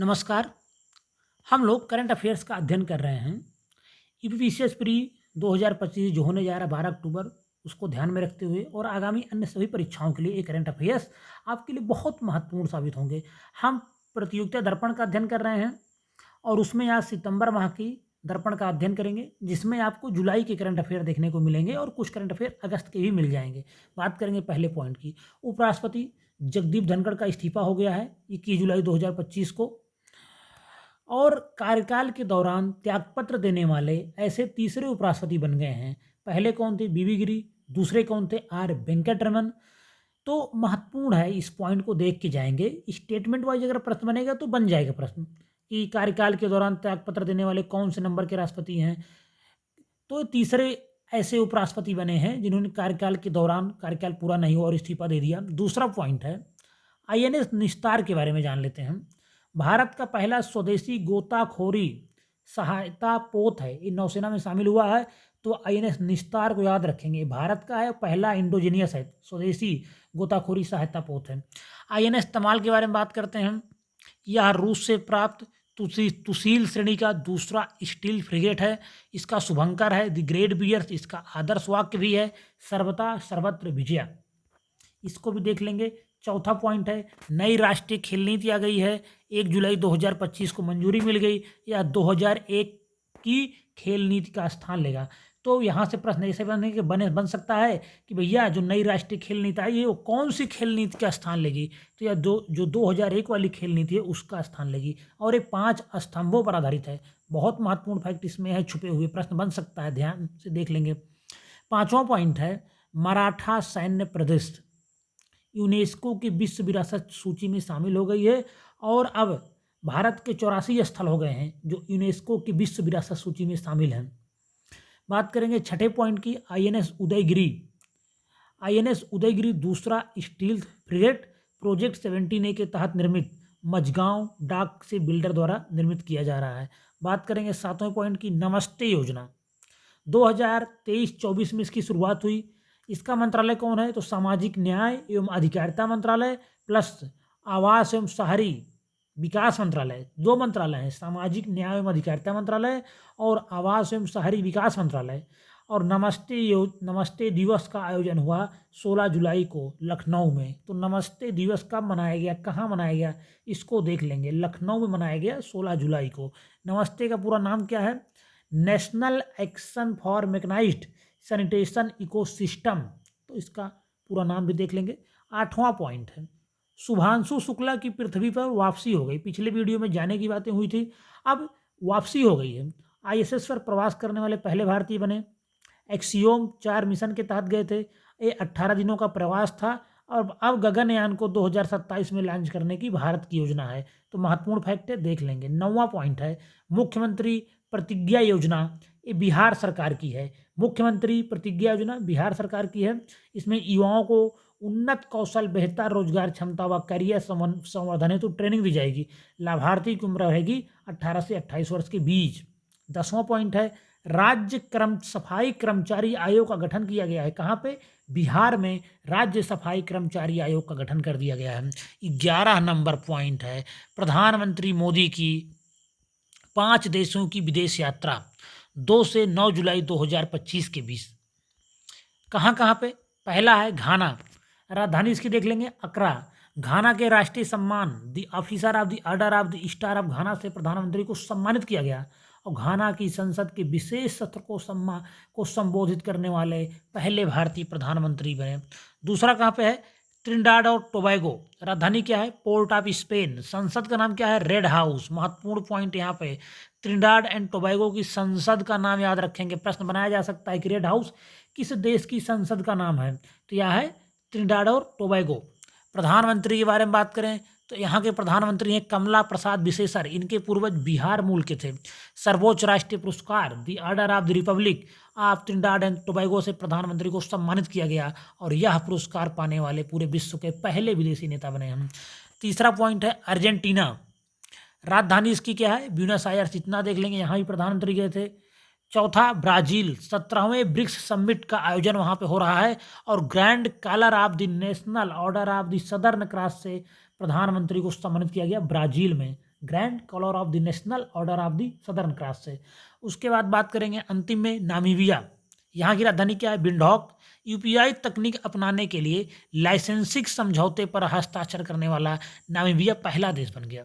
नमस्कार। हम लोग करंट अफेयर्स का अध्ययन कर रहे हैं। यूपीपीसीएस प्री 2025 जो होने जा रहा है 12 अक्टूबर, उसको ध्यान में रखते हुए और आगामी अन्य सभी परीक्षाओं के लिए ये करंट अफेयर्स आपके लिए बहुत महत्वपूर्ण साबित होंगे। हम प्रतियोगिता दर्पण का अध्ययन कर रहे हैं और उसमें आज सितंबर माह की दर्पण का अध्ययन करेंगे, जिसमें आपको जुलाई के करंट अफेयर देखने को मिलेंगे और कुछ करंट अफेयर अगस्त के भी मिल जाएंगे। बात करेंगे पहले पॉइंट की। उपराष्ट्रपति जगदीप धनखड़ का इस्तीफा हो गया है 21 जुलाई 2025 को। और कार्यकाल के दौरान त्यागपत्र देने वाले ऐसे तीसरे उपराष्ट्रपति बन गए हैं। पहले कौन थे? बीवी गिरी। दूसरे कौन थे? आर वेंकटरमन। तो महत्वपूर्ण है, इस पॉइंट को देख के जाएंगे। स्टेटमेंट वाइज अगर प्रश्न बनेगा तो बन जाएगा प्रश्न कि कार्यकाल के दौरान त्यागपत्र देने वाले कौन से नंबर के राष्ट्रपति हैं। तो तीसरे ऐसे उपराष्ट्रपति बने हैं जिन्होंने कार्यकाल के दौरान कार्यकाल पूरा नहीं हुआ और इस्तीफा दे दिया। दूसरा पॉइंट है आईएनएस निस्तार के बारे में जान लेते हैं। भारत का पहला स्वदेशी गोताखोरी सहायता पोत है, ये नौसेना में शामिल हुआ है। तो आईएनएस निस्तार को याद रखेंगे, भारत का है पहला इंडोजीनियस है स्वदेशी गोताखोरी सहायता पोत है। आईएनएस तमाल के बारे में बात करते हैं। यह रूस से प्राप्त तुसील श्रेणी का दूसरा स्टील फ्रिगेट है। इसका शुभंकर है द ग्रेट बियर्स। इसका आदर्श वाक्य भी है सर्वथा सर्वत्र विजया। इसको भी देख लेंगे। चौथा पॉइंट है नई राष्ट्रीय खेल नीति आ गई है। 1 जुलाई 2025 को मंजूरी मिल गई। यह 2001 की खेल नीति का स्थान लेगा। तो यहाँ से प्रश्न ऐसे बन सकता है कि भैया जो नई राष्ट्रीय खेल नीति आई है वो कौन सी खेल नीति का स्थान लेगी? तो यह जो 2001 वाली खेल नीति है उसका स्थान लेगी। और ये 5 स्तंभों पर आधारित है। बहुत महत्वपूर्ण फैक्ट इसमें है, छुपे हुए प्रश्न बन सकता है, ध्यान से देख लेंगे। 5वां पॉइंट है मराठा सैन्य प्रदेश यूनेस्को की विश्व विरासत सूची में शामिल हो गई है और अब भारत के 84 स्थल हो गए हैं जो यूनेस्को की विश्व विरासत सूची में शामिल हैं। बात करेंगे छठे पॉइंट की आईएनएस उदयगिरी। आईएनएस उदयगिरी दूसरा स्टील फ्रिगेट प्रोजेक्ट 17A के तहत निर्मित मझगांव डाक से बिल्डर द्वारा निर्मित किया जा रहा है। बात करेंगे 7वें पॉइंट की नमस्ते योजना। 2023-24 में इसकी शुरुआत हुई। इसका मंत्रालय कौन है? तो सामाजिक न्याय एवं अधिकारिता मंत्रालय प्लस आवास एवं शहरी विकास मंत्रालय। 2 मंत्रालय हैं, सामाजिक न्याय एवं अधिकारिता मंत्रालय और आवास एवं शहरी विकास मंत्रालय। और नमस्ते दिवस का आयोजन हुआ 16 जुलाई को लखनऊ में। तो नमस्ते दिवस कब मनाया गया, कहाँ मनाया गया, इसको देख लेंगे। लखनऊ में मनाया गया 16 जुलाई को। नमस्ते का पूरा नाम क्या है? National action for mechanised sanitation ecosystem. तो इसका पूरा नाम भी देख लेंगे। 8वां पॉइंट है शुभांशु शुक्ला की पृथ्वी पर वापसी हो गई। पिछले वीडियो में जाने की बातें हुई थी, अब वापसी हो गई है। आईएसएस पर प्रवास करने वाले पहले भारतीय बने। एक्सियोम 4 मिशन के तहत गए थे। ये 18 दिनों का प्रवास था और अब गगनयान को 2027 में लॉन्च करने की भारत की योजना है। तो महत्वपूर्ण फैक्ट है, देख लेंगे। 9वां पॉइंट है मुख्यमंत्री प्रतिज्ञा योजना। ये बिहार सरकार की है। मुख्यमंत्री प्रतिज्ञा योजना बिहार सरकार की है। इसमें युवाओं को उन्नत कौशल, बेहतर रोजगार क्षमता व करियर संवर्धन हेतु ट्रेनिंग दी जाएगी। लाभार्थी की उम्र रहेगी 18 से 28 वर्ष के बीच। 10वां पॉइंट है राज्य सफाई कर्मचारी आयोग का गठन किया गया है। कहाँ पे? बिहार में राज्य सफाई कर्मचारी आयोग का गठन कर दिया गया है। 11 नंबर पॉइंट है प्रधानमंत्री मोदी की 5 देशों की विदेश यात्रा 2 से 9 जुलाई 2025 के बीच। कहाँ कहाँ पे? पहला है घाना, राजधानी इसकी देख लेंगे अक्रा। घाना के राष्ट्रीय सम्मान the officer of the order of the star of घाना से प्रधानमंत्री को सम्मानित किया गया और घाना की संसद के विशेष सत्र को संबोधित करने वाले पहले भारतीय प्रधानमंत्री बने। दूसरा कहाँ पे है? त्रिनिडाद और टोबैगो, राजधानी क्या है? Port of Spain. संसद का नाम क्या है? Red house. महत्वपूर्ण पॉइंट यहाँ पे त्रिनिडाद एंड टोबैगो की संसद का नाम याद रखेंगे। प्रश्न बनाया जा सकता है कि रेड हाउस किस देश की संसद का नाम है? तो यह है त्रिनिडाद और टोबैगो। प्रधानमंत्री के बारे में बात करें तो यहाँ के प्रधानमंत्री हैं कमला प्रसाद विशेषर। इनके पूर्वज बिहार मूल के थे। सर्वोच्च राष्ट्रीय पुरस्कार the order of the Republic of त्रिनिडाद and Tobago से प्रधानमंत्री को सम्मानित किया गया और यह पुरस्कार पाने वाले पूरे विश्व के पहले विदेशी नेता बने हैं। तीसरा पॉइंट है अर्जेंटीना, राजधानी इसकी क्या है? Buenos Aires. इतना देख लेंगे, यहाँ भी प्रधानमंत्री गए थे। चौथा ब्राजील, 17वें ब्रिक्स समिट का आयोजन वहाँ पे हो रहा है और Grand Collar of the National Order of the Southern Cross से प्रधानमंत्री को सम्मानित किया गया ब्राजील में। Grand Collar of the National Order of the Southern Cross से। उसके बाद बात करेंगे अंतिम में नामीबिया। यहाँ की राजधानी क्या है? विंडहॉक। यूपीआई तकनीक अपनाने के लिए लाइसेंसिंग समझौते पर हस्ताक्षर करने वाला नामीबिया पहला देश बन गया।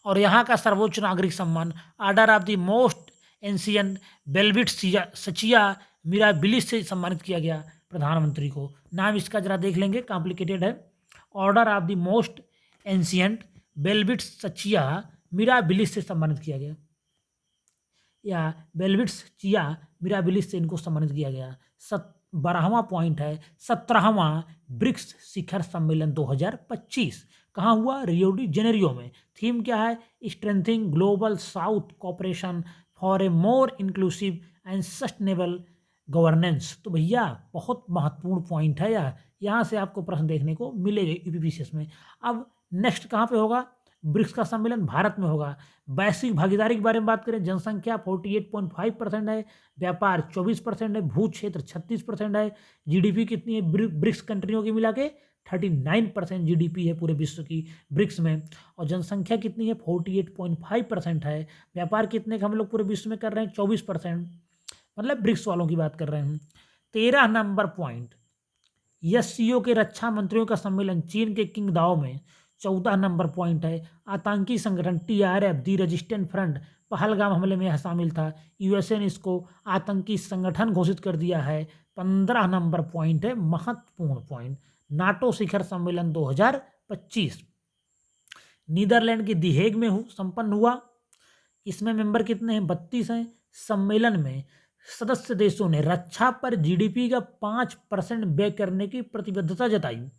और यहाँ का सर्वोच्च नागरिक सम्मान order of the most ancient Welwitschia mirabilis से सम्मानित किया गया प्रधानमंत्री को। नाम इसका जरा देख लेंगे, कॉम्प्लिकेटेड है। Order of the most ancient Welwitschia mirabilis से सम्मानित किया गया, या बेल्विट्स चिया मिराबिलिस से इनको सम्मानित किया गया। 12वां पॉइंट है 17वां ब्रिक्स शिखर सम्मेलन 2025 कहाँ हुआ? रियो डी जेनेरियो में। थीम क्या है? Strengthening global south cooperation for a more inclusive and sustainable governance. तो भैया बहुत महत्वपूर्ण पॉइंट है यार, यहाँ से आपको प्रश्न देखने को मिलेगा यूपीपीसीएस में। अब नेक्स्ट कहाँ पे होगा? ब्रिक्स का सम्मेलन भारत में होगा। वैश्विक भागीदारी के बारे में बात करें, जनसंख्या 48.5% है, व्यापार 24% है, भू क्षेत्र 36% है, जीडीपी कितनी है ब्रिक्स कंट्रियों की मिला के? 39% जीडीपी है पूरे विश्व की ब्रिक्स में। और जनसंख्या कितनी है? 48.5% है। व्यापार कितने का हम लोग पूरे विश्व में कर रहे हैं? 24%, मतलब ब्रिक्स वालों की बात कर रहे हैं। 13 नंबर पॉइंट एससीओ के रक्षा मंत्रियों का सम्मेलन चीन के किंगदाओ में। 14 नंबर पॉइंट है आतंकी संगठन टीआरएफ दी रेजिस्टेंट फ्रंट पहलगाम हमले में यह शामिल था, यूएसए ने इसको आतंकी संगठन घोषित कर दिया है। 15 नंबर पॉइंट है महत्वपूर्ण पॉइंट नाटो शिखर सम्मेलन 2025 नीदरलैंड के दी हेग में संपन्न हुआ। इसमें मेंबर कितने हैं? 32 हैं। सम्मेलन में सदस्य देशों ने रक्षा पर जीडीपी का 5% व्यय करने की प्रतिबद्धता जताई।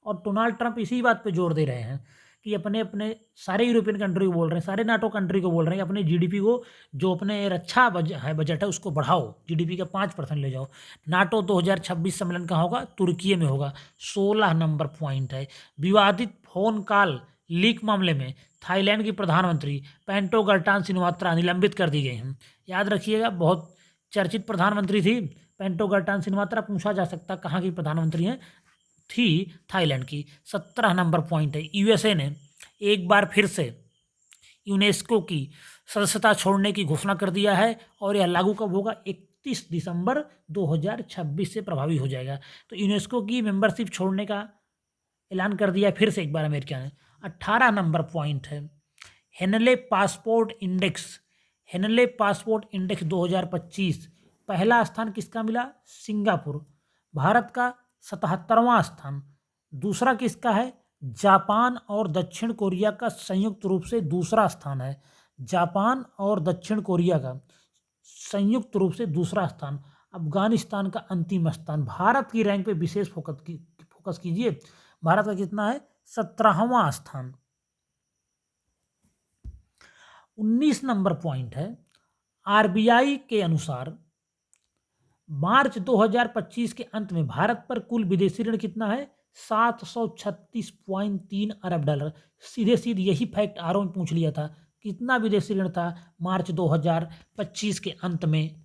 और डोनाल्ड ट्रंप इसी बात पे जोर दे रहे हैं कि अपने अपने सारे यूरोपियन कंट्री को बोल रहे हैं, सारे नाटो कंट्री को बोल रहे हैं कि अपने जीडीपी को, जो अपने रक्षा बजट है उसको बढ़ाओ, जीडीपी का 5% ले जाओ। नाटो 2026 सम्मेलन कहाँ होगा? तुर्की में होगा। 16 नंबर पॉइंट है विवादित फोन कॉल लीक मामले में थाईलैंड की प्रधानमंत्री पेंटोगर्टान सिनवात्रा निलंबित कर दी गई हैं। याद रखिएगा, बहुत चर्चित प्रधानमंत्री थी पेंटोगर्टान सिनवात्रा। पूछा जा सकता कहाँ की प्रधानमंत्री हैं? थी थाईलैंड की। 17 नंबर पॉइंट है यूएसए ने एक बार फिर से यूनेस्को की सदस्यता छोड़ने की घोषणा कर दिया है और यह लागू कब होगा? 31 दिसंबर 2026 से प्रभावी हो जाएगा। तो यूनेस्को की मेंबरशिप छोड़ने का ऐलान कर दिया फिर से एक बार अमेरिका ने। 18 नंबर पॉइंट है Henley Passport Index. Henley Passport Index 2025 पहला स्थान किसका मिला? सिंगापुर। भारत का 77वां स्थान। दूसरा किसका है? जापान और दक्षिण कोरिया का संयुक्त रूप से दूसरा स्थान है। जापान और दक्षिण कोरिया का संयुक्त रूप से दूसरा स्थान। अफगानिस्तान का अंतिम स्थान। भारत की रैंक पे विशेष फोकस कीजिए। भारत का कितना है? 17वां स्थान। 19 नंबर पॉइंट है आरबीआई के अनुसार मार्च 2025 के अंत में भारत पर कुल विदेशी ऋण कितना है? 736.3 अरब डॉलर। सीधे सीधे यही फैक्ट आरओ में पूछ लिया था, कितना विदेशी ऋण था मार्च 2025 के अंत में?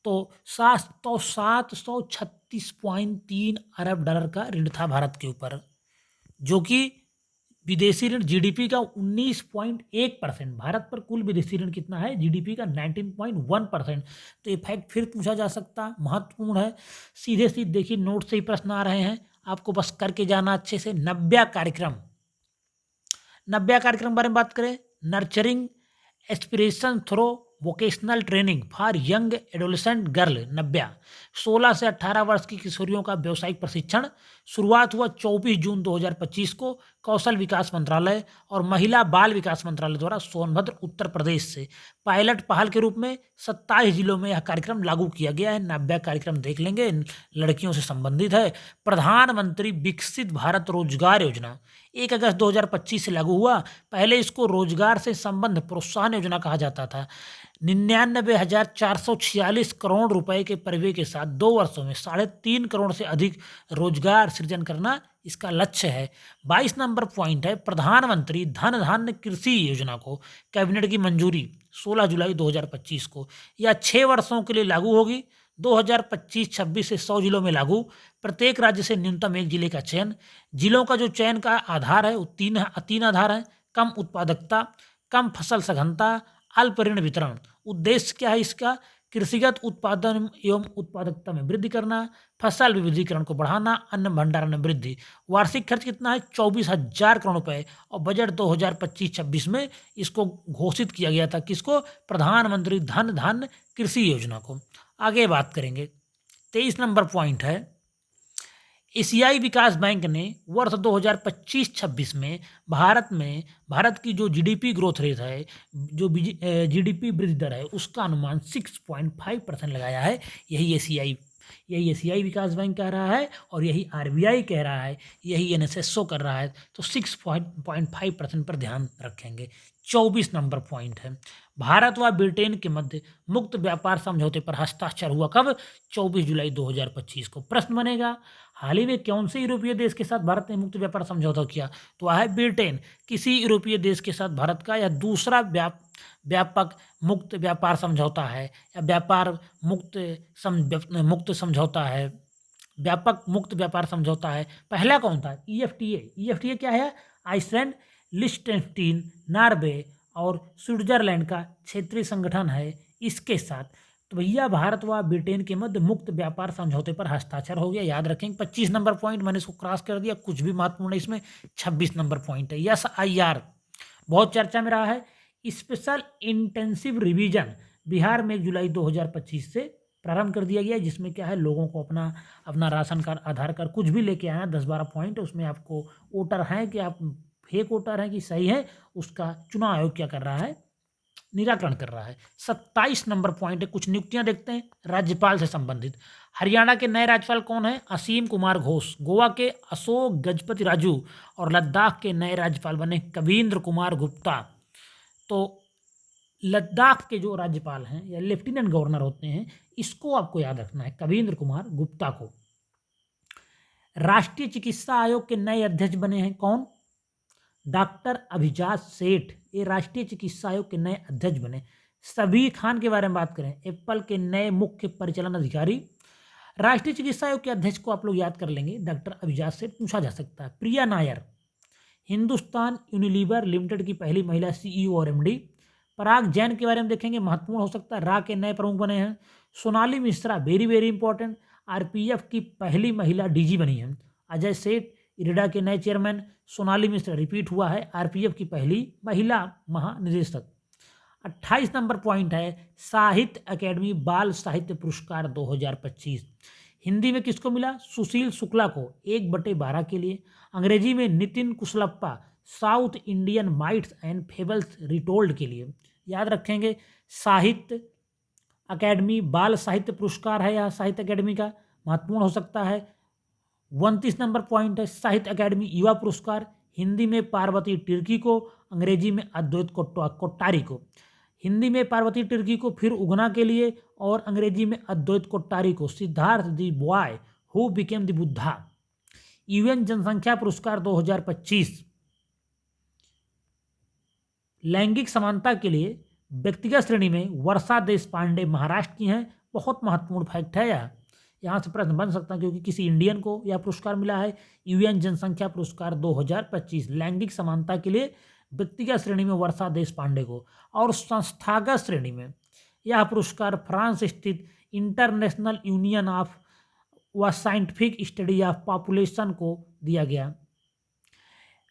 तो 736.3 अरब डॉलर का ऋण था भारत के ऊपर, जो कि विदेशी ऋण जीडीपी का 19.1%। भारत पर कुल विदेशी ऋण कितना है? जीडीपी का 19.1%। तो ये फैक्ट फिर पूछा जा सकता, महत्वपूर्ण है। सीधे सीधे देखिए नोट से ही प्रश्न आ रहे हैं, आपको बस करके जाना अच्छे से। 90 कार्यक्रम बारे में बात करें, nurturing aspiration through vocational training for young adolescent girl 90। 16 से 18 वर्ष की किशोरियों का व्यावसायिक प्रशिक्षण। शुरुआत हुआ 24 जून 2025 को कौशल विकास मंत्रालय और महिला बाल विकास मंत्रालय द्वारा सोनभद्र उत्तर प्रदेश से पायलट पहल के रूप में 27 जिलों में यह कार्यक्रम लागू किया गया है। 90 कार्यक्रम देख लेंगे, लड़कियों से संबंधित है। प्रधानमंत्री विकसित भारत रोजगार योजना 1 अगस्त 2025 से लागू हुआ। पहले इसको रोजगार से संबंध प्रोत्साहन योजना कहा जाता था। 99,446 करोड़ रुपए के परिव्यय के साथ 2 वर्षों में 3.5 करोड़ से अधिक रोजगार सृजन करना इसका लक्ष्य है। 22 नंबर पॉइंट है प्रधानमंत्री धन धान्य कृषि योजना को कैबिनेट की मंजूरी 16 जुलाई 2025 को। यह 6 वर्षों के लिए लागू होगी। 2025-26 से 100 जिलों में लागू। प्रत्येक राज्य से न्यूनतम 1 जिले का चयन। जिलों का जो चयन का आधार है वो तीन आधार हैं। कम उत्पादकता, कम फसल सघनता, अल्प ऋण वितरण। उद्देश्य क्या है इसका? कृषिगत उत्पादन एवं उत्पादकता में वृद्धि करना, फसल विविधीकरण को बढ़ाना, अन्न भंडारण में वृद्धि। वार्षिक खर्च कितना है? 24,000 करोड़ रुपए। और बजट 2025-26 में इसको घोषित किया गया था। किसको? प्रधानमंत्री धन धान्य कृषि योजना को। आगे बात करेंगे। 23 नंबर पॉइंट है, एशियाई विकास बैंक ने वर्ष 2025-26 में भारत की जो जीडीपी ग्रोथ रेट है, जो जीडीपी वृद्धि दर है, उसका अनुमान 6.5% लगाया है। यही एशियाई विकास बैंक कह रहा है और यही आरबीआई कह रहा है, यही एनएसएसओ कर रहा है। तो 6.5% पर ध्यान रखेंगे। 24 नंबर पॉइंट है, भारत व ब्रिटेन के मध्य मुक्त व्यापार समझौते पर हस्ताक्षर हुआ कब? 24 जुलाई 2025 को। प्रश्न बनेगा, हाल ही में कौन से यूरोपीय देश के साथ भारत ने मुक्त व्यापार समझौता किया? तो वह है ब्रिटेन। किसी यूरोपीय देश के साथ भारत का यह दूसरा व्यापक मुक्त व्यापार समझौता है, या व्यापार मुक्त समझौता है, व्यापक मुक्त व्यापार समझौता है। पहला कौन था? ईएफटीए क्या है? आइसलैंड, लिechtenstein, नॉर्वे और स्विट्जरलैंड का क्षेत्रीय संगठन है। इसके साथ तो भैया भारत व ब्रिटेन के मध्य मुक्त व्यापार समझौते पर हस्ताक्षर हो गया। याद रखेंगे। 25 नंबर पॉइंट मैंने इसको क्रॉस कर दिया, कुछ भी महत्वपूर्ण इसमें। 26 नंबर पॉइंट है, SIR बहुत चर्चा में रहा है। स्पेशल इंटेंसिव रिवीजन बिहार में 1 जुलाई 2025 से प्रारंभ कर दिया गया, जिसमें क्या है, लोगों को अपना राशन कार्ड, आधार कार्ड, कुछ भी लेके आना। 10-12 पॉइंट उसमें आपको वोटर हैं कि आप फेक वोटर हैं कि सही है, उसका चुनाव आयोग क्या कर रहा है? निराकरण कर रहा है। 27 नंबर पॉइंट है, कुछ नियुक्तियां देखते हैं राज्यपाल से संबंधित। हरियाणा के नए राज्यपाल कौन है? असीम कुमार घोष। गोवा के अशोक गजपति राजू और लद्दाख के नए राज्यपाल बने कवींद्र कुमार गुप्ता। तो लद्दाख के जो राज्यपाल हैं या लेफ्टिनेंट गवर्नर होते हैं, इसको आपको याद रखना है, कवींद्र कुमार गुप्ता को। राष्ट्रीय चिकित्सा आयोग के नए अध्यक्ष बने हैं कौन? डॉक्टर अभिजात सेठ। ये राष्ट्रीय चिकित्सा आयोग के नए अध्यक्ष बने। सबीर खान के बारे में बात करें, एप्पल के नए मुख्य परिचालन अधिकारी। राष्ट्रीय चिकित्सा आयोग के अध्यक्ष को आप लोग याद कर लेंगे, डॉक्टर अभिजात सेठ पूछा जा सकता है। प्रिया नायर, हिंदुस्तान यूनिलीवर लिमिटेड की पहली महिला CEO और MD। पराग जैन के बारे में देखेंगे, महत्वपूर्ण हो सकता है, रा के नए प्रमुख बने हैं। Sonali Mishra, very very important, RPF की पहली महिला DG बनी है। अजय सेठ, इरिडा के नए चेयरमैन। सोनाली मिश्रा रिपीट हुआ है, RPF की पहली महिला महानिदेशक। 28 नंबर पॉइंट है, साहित्य अकेडमी बाल साहित्य पुरस्कार 2025 हिंदी में किसको मिला? सुशील शुक्ला को 1/12 के लिए। अंग्रेजी में Nitin Kushalappa, south Indian myths and fables retold के लिए। याद रखेंगे, साहित्य अकेडमी बाल साहित्य पुरस्कार है या साहित्य अकेडमी का, महत्वपूर्ण हो सकता है। 29 नंबर पॉइंट है, साहित्य अकेडमी युवा पुरस्कार, हिंदी में पार्वती तिर्की को, अंग्रेजी में अद्वैत कोट्टारी को। हिंदी में पार्वती तिर्की को फिर उगना के लिए, और अंग्रेजी में अद्वैत कोट्टारी को सिद्धार्थ दी boy who became the Buddha. UN जनसंख्या पुरस्कार 2025 लैंगिक समानता के लिए व्यक्तिगत श्रेणी में वर्षा देश पांडे महाराष्ट्र की हैं। बहुत महत्वपूर्ण फैक्ट है यह, यहाँ से प्रश्न बन सकता है क्योंकि किसी इंडियन को यह पुरस्कार मिला है। UN जनसंख्या पुरस्कार 2025 लैंगिक समानता के लिए व्यक्तिगत श्रेणी में वर्षा देश पांडे को, और संस्थागत श्रेणी में यह पुरस्कार फ्रांस स्थित इंटरनेशनल यूनियन ऑफ व साइंटिफिक स्टडी ऑफ पॉपुलेशन को दिया गया।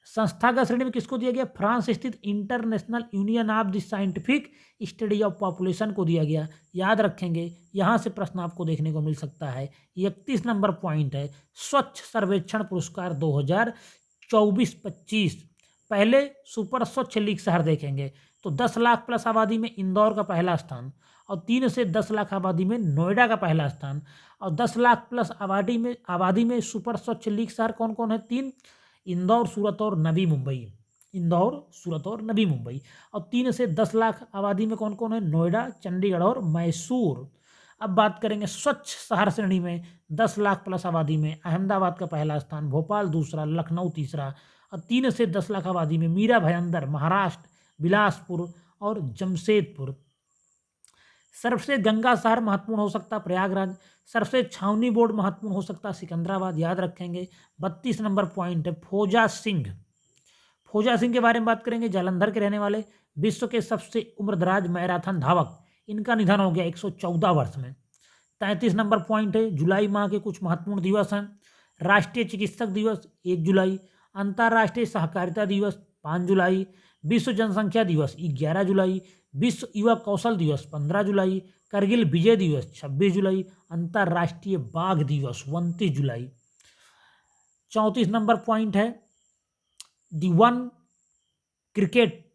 संस्थागत श्रेणी में किसको दिया गया? फ्रांस स्थित international union of the scientific study of population को दिया गया। याद रखेंगे, यहाँ से प्रश्न आपको देखने को मिल सकता है। 31 नंबर पॉइंट है, स्वच्छ सर्वेक्षण पुरस्कार 2024-25 पहले सुपर स्वच्छ लीग शहर देखेंगे तो 10 लाख प्लस आबादी में इंदौर का पहला स्थान, और 3 से 10 लाख आबादी में नोएडा का पहला स्थान, और 10 लाख प्लस आबादी में सुपर स्वच्छ लीग शहर कौन कौन है? 3, इंदौर, सूरत और नवी मुंबई। इंदौर, सूरत और नवी मुंबई। और 3 से 10 लाख आबादी में कौन कौन है? नोएडा, चंडीगढ़ और मैसूर। अब बात करेंगे स्वच्छ शहर श्रेणी में 10 लाख प्लस आबादी में अहमदाबाद का पहला स्थान, भोपाल दूसरा, लखनऊ तीसरा, और 3 से 10 लाख आबादी में मीरा भाईंदर महाराष्ट्र, बिलासपुर और जमशेदपुर। सर्वश्रेष्ठ गंगा शहर महत्वपूर्ण हो सकता है प्रयागराज। सर्वश्रेष्ठ छावनी बोर्ड महत्वपूर्ण हो सकता है सिकंदराबाद। याद रखेंगे। 32 नंबर पॉइंट है, फौजा सिंह फौजा सिंह के बारे में बात करेंगे, जालंधर के रहने वाले, विश्व के सबसे उम्रदराज मैराथन धावक, इनका निधन हो गया 114 वर्ष में। 33 नंबर पॉइंट है, जुलाई माह के कुछ महत्वपूर्ण दिवस हैं। राष्ट्रीय चिकित्सक दिवस 1 जुलाई, अंतर्राष्ट्रीय सहकारिता दिवस 5 जुलाई, विश्व जनसंख्या दिवस 11 जुलाई, विश्व युवा कौशल दिवस 15 जुलाई, करगिल विजय दिवस 26 जुलाई, अंतर्राष्ट्रीय बाघ दिवस 29 जुलाई। 34 नंबर पॉइंट है, the one cricket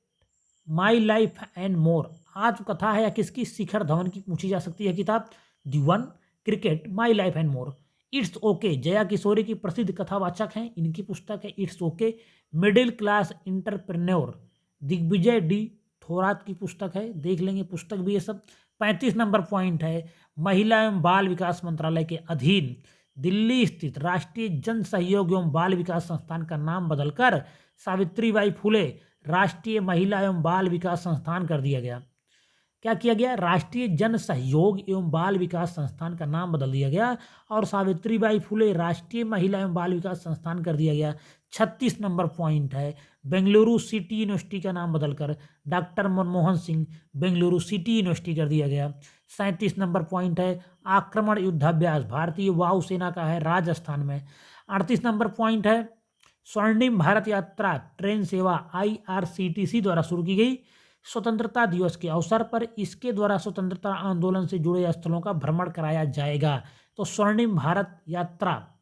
my life and more, आत्मकथा है या किसकी, शिखर धवन की पूछी जा सकती है किताब, the one cricket my life and more. It's okay, Jaya Kishori की प्रसिद्ध कथावाचक हैं, इनकी पुस्तक है it's okay. Middle class entrepreneur, Digvijay D Thorat की पुस्तक है, देख लेंगे पुस्तक भी ये सब। 35 नंबर पॉइंट है, महिला एवं बाल विकास मंत्रालय के अधीन दिल्ली स्थित राष्ट्रीय जन सहयोग एवं बाल विकास संस्थान का नाम बदलकर सावित्रीबाई फुले राष्ट्रीय महिला एवं बाल विकास संस्थान कर दिया गया। क्या किया गया, राष्ट्रीय जन सहयोग एवं बाल विकास संस्थान का नाम बदल दिया गया और सावित्रीबाई फुले राष्ट्रीय महिला एवं बाल विकास संस्थान कर दिया गया। 36 नंबर पॉइंट है, बेंगलुरु सिटी यूनिवर्सिटी का नाम बदलकर doctor Manmohan Singh Bengaluru city university कर दिया गया। 37 नंबर पॉइंट है, आक्रमण युद्धाभ्यास भारतीय वायुसेना का है राजस्थान में। 38 नंबर पॉइंट है, स्वर्णिम भारत यात्रा ट्रेन सेवा IRCTC द्वारा शुरू की गई स्वतंत्रता दिवस के अवसर पर, इसके द्वारा स्वतंत्रता आंदोलन से जुड़े स्थलों का भ्रमण कराया जाएगा। तो स्वर्णिम भारत यात्रा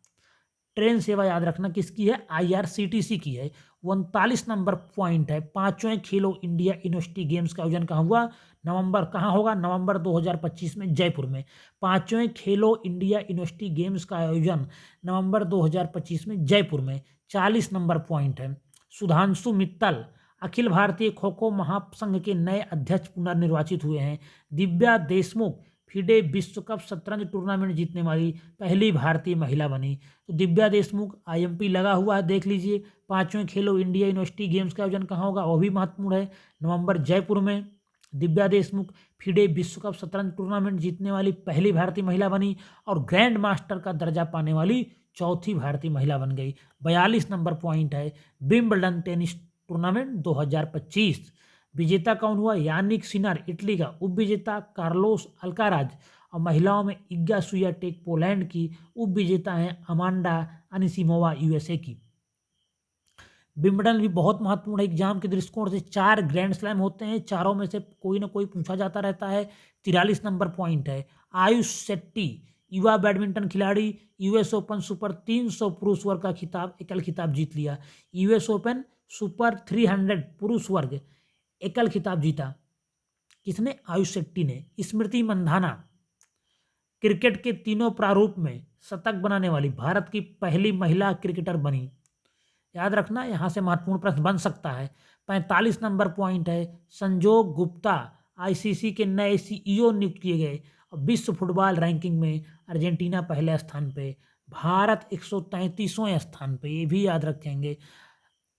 ट्रेन सेवा याद रखना किसकी है, IRCTC की है। 39 नंबर पॉइंट है, 5वें खेलो इंडिया यूनिवर्सिटी गेम्स का आयोजन कहाँ हुआ, कहाँ होगा, नवंबर 2025 में जयपुर में। 5वें खेलो इंडिया यूनिवर्सिटी गेम्स का आयोजन नवंबर 2025 में जयपुर में। 40 नंबर पॉइंट है, सुधांशु मित्तल अखिल भारतीय खो खो महासंघ के नए अध्यक्ष पुनर्निर्वाचित हुए हैं। दिव्या देशमुख फिडे विश्व कप शतरंज टूर्नामेंट जीतने वाली पहली भारतीय महिला बनी। तो दिव्या देशमुख IMP लगा हुआ है, देख लीजिए। 5वें खेलो इंडिया यूनिवर्सिटी गेम्स का आयोजन कहाँ होगा, वो भी महत्वपूर्ण है, नवंबर जयपुर में। दिव्या देशमुख फिडे विश्व कप शतरंज टूर्नामेंट जीतने वाली पहली भारतीय महिला बनी और ग्रैंड मास्टर का दर्जा पाने वाली चौथी भारतीय महिला बन गई। 42 नंबर पॉइंट है, विंबलडन टेनिस टूर्नामेंट 2025 विजेता कौन हुआ, यानिक सिनर इटली का, उपविजेता कार्लोस अल्काराज और महिलाओं में इग्गा स्वियाटेक पोलैंड की, उपविजेता हैं अमांडा अनिसिमोवा USA की। विंबलडन भी बहुत महत्वपूर्ण है एग्जाम के दृष्टिकोण से, 4 ग्रैंड स्लैम होते हैं, चारों में से कोई ना कोई पूछा जाता रहता है। 43 नंबर पॉइंट है, आयुष शेट्टी युवा बैडमिंटन खिलाड़ी US ओपन सुपर 300 पुरुष वर्ग का खिताब एकल खिताब जीत लिया। US ओपन सुपर 300 पुरुष वर्ग एकल खिताब जीता किसने, आयुष शेट्टी ने। स्मृति मंधाना क्रिकेट के तीनों प्रारूप में शतक बनाने वाली भारत की पहली महिला क्रिकेटर बनी, याद रखना, यहाँ से महत्वपूर्ण प्रश्न बन सकता है। 45 नंबर पॉइंट है, संजोग गुप्ता ICC के नए CEO नियुक्त किए गए और विश्व फुटबॉल रैंकिंग में अर्जेंटीना पहले स्थान पे, भारत 133वें स्थान पे, ये भी याद रखेंगे।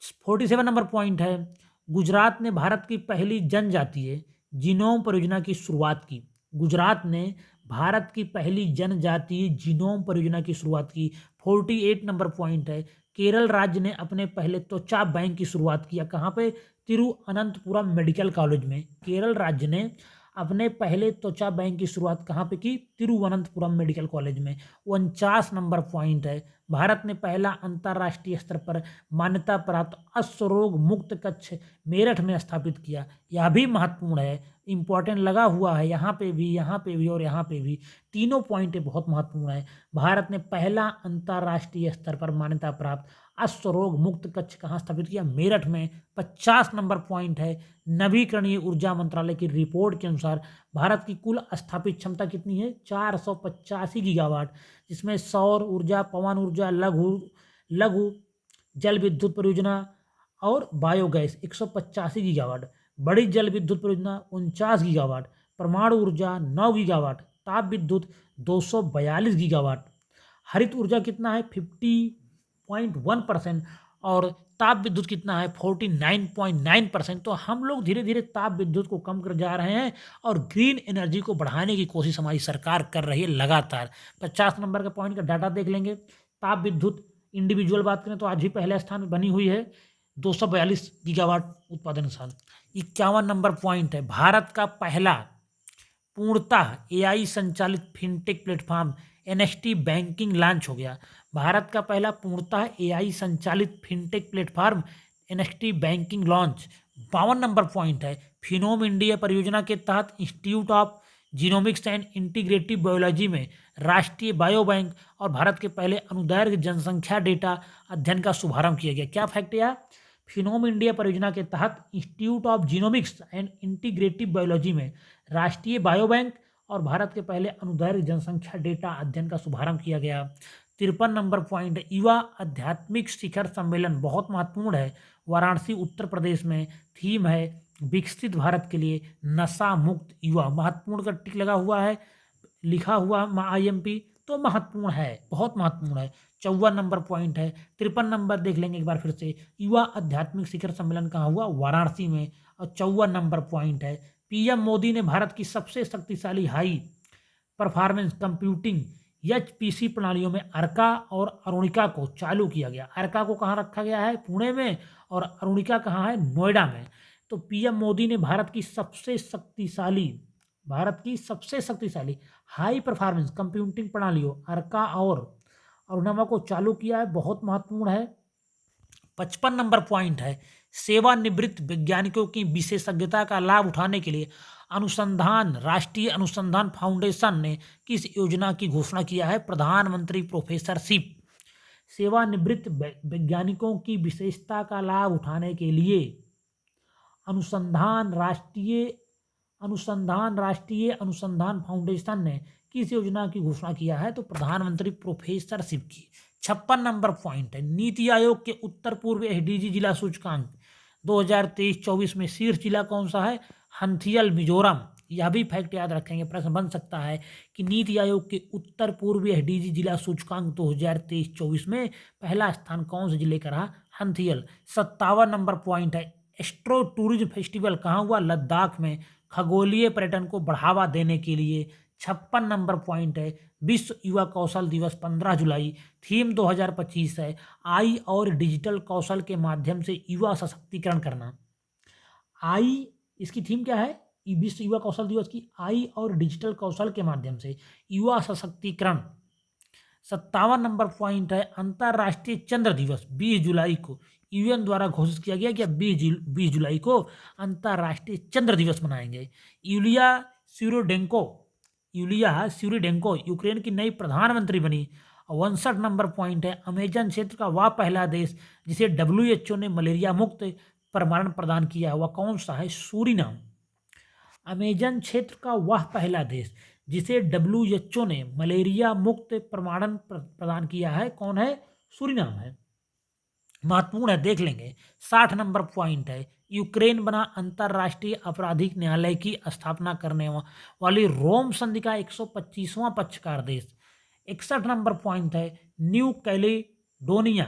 47 नंबर पॉइंट है, गुजरात ने भारत की पहली जनजातीय जीनोम परियोजना की शुरुआत की। गुजरात ने भारत की पहली जनजातीय जीनोम परियोजना की शुरुआत की। 48 नंबर पॉइंट है, केरल राज्य ने अपने पहले त्वचा बैंक की शुरुआत किया, कहाँ पे, तिरुअनंतपुरम मेडिकल कॉलेज में। केरल राज्य ने अपने पहले त्वचा बैंक की शुरुआत कहाँ पे की, तिरुवनंतपुरम मेडिकल कॉलेज में। 49 नंबर पॉइंट है, भारत ने पहला अंतर्राष्ट्रीय स्तर पर मान्यता प्राप्त अश्वरोग मुक्त कक्ष मेरठ में स्थापित किया, यह भी महत्वपूर्ण है, इंपॉर्टेंट लगा हुआ है यहाँ पे भी, यहाँ पे भी और यहाँ पे भी, तीनों पॉइंट बहुत महत्वपूर्ण है। भारत ने पहला अंतर्राष्ट्रीय स्तर पर मान्यता प्राप्त अश्वरोग मुक्त कक्ष कहाँ स्थापित किया, मेरठ में। 50 नंबर पॉइंट है, नवीकरणीय ऊर्जा मंत्रालय की रिपोर्ट के अनुसार भारत की कुल स्थापित क्षमता कितनी है, 485 गीगावाट, जिसमें सौर ऊर्जा, पवन ऊर्जा, लघु जल विद्युत परियोजना और बायोगैस 185 गीगावाट, बड़ी जल विद्युत परियोजना 49 गीगावाट, परमाणु ऊर्जा 9 गीगावाट, ताप विद्युत 242 गीगावाट, हरित ऊर्जा कितना है 50.1% और ताप विद्युत कितना है 49.9%। तो हम लोग धीरे धीरे ताप विद्युत को कम कर जा रहे हैं और ग्रीन एनर्जी को बढ़ाने की कोशिश हमारी सरकार कर रही है लगातार। 50 नंबर का पॉइंट का डाटा देख लेंगे। ताप विद्युत इंडिविजुअल बात करें तो आज भी पहले स्थान पर बनी हुई है, 242 गीगावाट उत्पादन साल। 51 नंबर पॉइंट है, भारत का पहला पूर्णतः एआई संचालित fintech platform NST banking launch हो गया। भारत का पहला पूर्णतः एआई संचालित fintech platform NST banking launch. 52 number point है, फिनोम इंडिया परियोजना के तहत institute of genomics and integrative biology में राष्ट्रीय बायो बैंक और भारत के पहले अनुदैर्घ्य जनसंख्या डेटा अध्ययन का शुभारंभ किया गया। क्या फैक्ट है यार? फिनोम इंडिया परियोजना के तहत institute of genomics and integrative biology में राष्ट्रीय बायो बैंक और भारत के पहले अनुदैर्घ्य जनसंख्या डेटा अध्ययन का शुभारंभ किया गया। 53 नंबर पॉइंट, युवा आध्यात्मिक शिखर सम्मेलन बहुत महत्वपूर्ण है, वाराणसी उत्तर प्रदेश में। थीम है विकसित भारत के लिए नशा मुक्त युवा। महत्वपूर्ण का टिक लगा हुआ है, लिखा हुआ IMP, तो महत्वपूर्ण है, बहुत महत्वपूर्ण है। 54 नंबर पॉइंट है। 53 नंबर देख लेंगे एक बार फिर से, युवा आध्यात्मिक शिखर सम्मेलन कहाँ हुआ? वाराणसी में। और 54 नंबर पॉइंट है, पीएम मोदी ने भारत की सबसे शक्तिशाली हाई परफॉर्मेंस कंप्यूटिंग HPC प्रणालियों में अर्का और अरुणिका को चालू किया गया। अर्का को कहाँ रखा गया है? पुणे में। और अरुणिका कहाँ है? नोएडा में। तो पीएम मोदी ने भारत की सबसे शक्तिशाली हाई परफॉर्मेंस कंप्यूटिंग प्रणालियों अर्का और अरुणिमा को चालू किया है, बहुत महत्वपूर्ण है। 55 नंबर पॉइंट है, सेवानिवृत्त वैज्ञानिकों की विशेषज्ञता का लाभ उठाने के लिए राष्ट्रीय अनुसंधान फाउंडेशन ने किस योजना की घोषणा किया है? प्रधानमंत्री प्रोफेसरशिप। सेवानिवृत्त वैज्ञानिकों की विशेषता का लाभ उठाने के लिए राष्ट्रीय अनुसंधान फाउंडेशन ने किस योजना की घोषणा किया है? तो प्रधानमंत्री प्रोफेसरशिप की। 56 नंबर पॉइंट है, नीति आयोग के उत्तर पूर्व SDG जिला सूचकांक 2023-24 में शीर्ष जिला कौन सा है? हंथियल, मिजोरम। यह भी फैक्ट याद रखेंगे, प्रश्न बन सकता है कि नीति आयोग के उत्तर पूर्व SDG जिला सूचकांक 2023-24 में पहला स्थान कौन से जिले का रहा? हंथियल। 57 नंबर पॉइंट है, एस्ट्रो टूरिज्म फेस्टिवल कहाँ हुआ? लद्दाख में, खगोलीय पर्यटन को बढ़ावा देने के लिए। 56 नंबर पॉइंट है, विश्व युवा कौशल दिवस 15 जुलाई। थीम 2025 है, आई और डिजिटल कौशल के माध्यम से युवा सशक्तिकरण करना। आई, इसकी थीम क्या है? विश्व युवा कौशल दिवस की आई और डिजिटल कौशल के माध्यम से युवा सशक्तिकरण। 57 नंबर पॉइंट है, अंतर्राष्ट्रीय चंद्र दिवस 20 जुलाई को UN द्वारा घोषित किया गया कि 20 जुलाई को अंतर्राष्ट्रीय चंद्र दिवस मनाएंगे। यूलिया स्यूरीडेंको यूक्रेन की नई प्रधानमंत्री बनी। 59 नंबर पॉइंट है, अमेजन क्षेत्र का वह पहला देश जिसे WHO ने मलेरिया मुक्त प्रमाणन प्रदान किया है, वह कौन सा है? सूरीनाम। अमेजन क्षेत्र का वह पहला देश जिसे WHO ने मलेरिया मुक्त प्रमाणन प्रदान किया है, कौन है? सूरीनाम है, महत्वपूर्ण है, देख लेंगे। 60 नंबर पॉइंट है, यूक्रेन बना अंतर्राष्ट्रीय आपराधिक न्यायालय की स्थापना करने वाली रोम संधि का 125वां पक्षकार देश। 61 नंबर पॉइंट है, न्यू कैलेडोनिया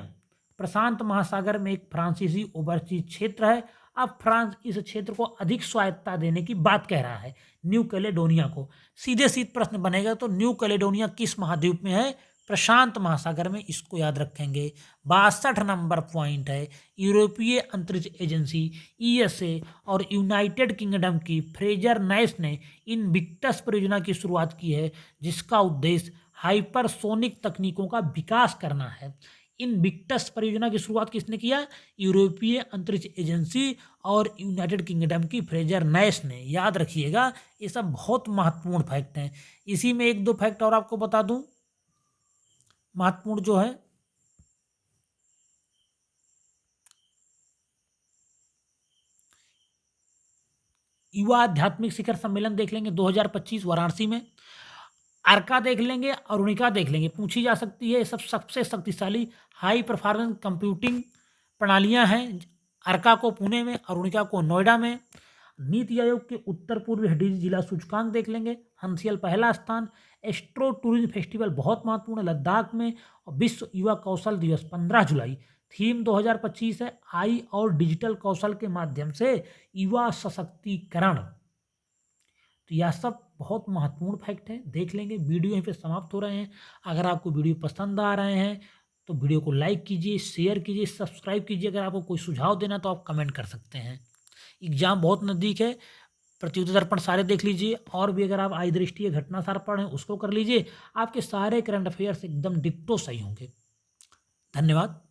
प्रशांत महासागर में एक फ्रांसीसी ओवरसीज क्षेत्र है। अब फ्रांस इस क्षेत्र को अधिक स्वायत्तता देने की बात कह रहा है, न्यू कैलेडोनिया को। सीधे प्रश्न बनेगा तो न्यू कैलेडोनिया किस महाद्वीप में है? प्रशांत महासागर में, इसको याद रखेंगे। 62 नंबर पॉइंट है, यूरोपीय अंतरिक्ष एजेंसी ESA और यूनाइटेड किंगडम की फ्रेजर नाइस ने इनविक्टस परियोजना की शुरुआत की है, जिसका उद्देश्य हाइपरसोनिक तकनीकों का विकास करना है। इनविक्टस परियोजना की शुरुआत किसने किया? यूरोपीय अंतरिक्ष एजेंसी और यूनाइटेड किंगडम की फ्रेजर नाइस ने, याद रखिएगा, ये सब बहुत महत्वपूर्ण फैक्ट हैं। इसी में एक दो फैक्ट और आपको बता दूं महत्वपूर्ण जो है, युवा आध्यात्मिक शिखर सम्मेलन देख लेंगे 2025 वाराणसी में। अर्का देख लेंगे, अरुणिका देख लेंगे, पूछी जा सकती है। ये सब सबसे शक्तिशाली हाई परफॉर्मेंस कंप्यूटिंग प्रणालियां हैं। अर्का को पुणे में, अरुणिका को नोएडा में। नीति आयोग के उत्तर पूर्व SDG जिला सूचकांक देख लेंगे, हंसियल पहला स्थान। एस्ट्रो टूरिज्म फेस्टिवल बहुत महत्वपूर्ण है, लद्दाख में। और विश्व युवा कौशल दिवस 15 जुलाई। थीम 2025 है, आई और डिजिटल कौशल के माध्यम से युवा सशक्तिकरण। तो यह सब बहुत महत्वपूर्ण फैक्ट है, देख लेंगे। वीडियो यहीं पे समाप्त हो रहे हैं। अगर आपको वीडियो पसंद आ रहे हैं तो वीडियो को लाइक कीजिए, शेयर कीजिए, सब्सक्राइब कीजिए। अगर आपको कोई सुझाव देना तो आप कमेंट कर सकते हैं। एग्ज़ाम बहुत नज़दीक है, प्रतियोगिता दर्पण सारे देख लीजिए, और भी अगर आप आई दृष्टि या घटना सार पढ़ें उसको कर लीजिए। आपके सारे करंट अफेयर्स एकदम डिट्टो सही होंगे। धन्यवाद।